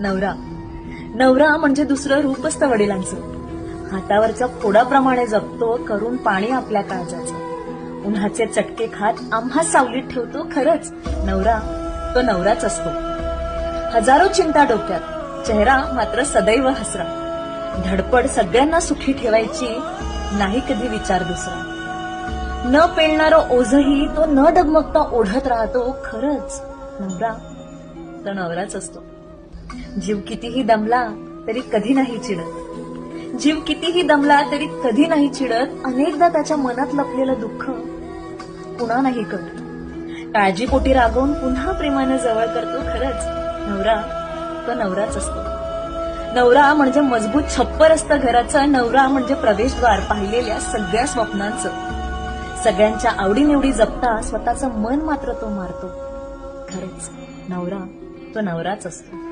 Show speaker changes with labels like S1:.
S1: नवरा नवरा म्हणजे दुसरं रूप असतं वडिलांचं. हातावरच्या फोडाप्रमाणे जपतो करून पाणी आपल्या काळजाचं. उन्हाचे चटके खात आम्हा सावलीत ठेवतो. खरंच नवरा तो नवराच असतो. हजारो चिंता डोक्यात, चेहरा मात्र सदैव हसरा. धडपड सगळ्यांना सुखी ठेवायची, नाही कधी विचार दुसरा. न पेलणारं ओझही तो न डगमगता ओढत राहतो. खरंच नवरा तो नवराच असतो. जीव कितीही दमला तरी कधी नाही चिडत. जीव कितीही दमला तरी कधी नाही चिडत. अनेकदा त्याच्या मनात लपलेलं दुःख पुन्हा नाही कळत. काळजीपोटी रागवून पुन्हा प्रेमाने जवळ करतो. खरंच नवरा तो नवराच असतो. नवरा म्हणजे मजबूत छप्पर असतं घराचं. नवरा म्हणजे प्रवेशद्वार पाहिलेल्या सगळ्या स्वप्नांचं. सगळ्यांच्या आवडीनिवडी जपता स्वतःचं मन मात्र तो मारतो. खरंच नवरा तो नवराच असतो.